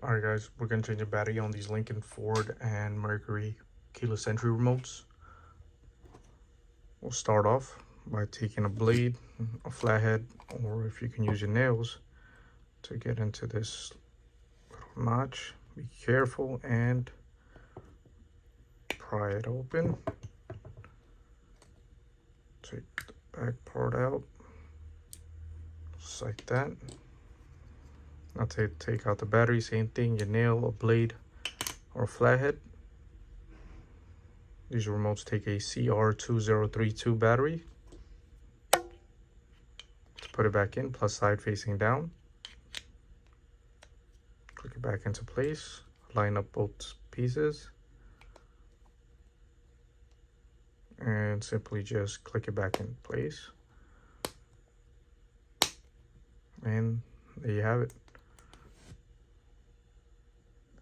Alright guys, we're going to change the battery on these Lincoln, Ford, and Mercury keyless entry remotes. We'll start off by taking a blade, a flathead, or if you can use your nails to get into this little notch. Be careful and pry it open. Take the back part out, just like that. Now take out the battery, same thing, your nail, a blade, or a flathead. These remotes take a CR2032 battery. To put it back in, plus side facing down. Click it back into place. Line up both pieces. And simply just click it back in place. And there you have it.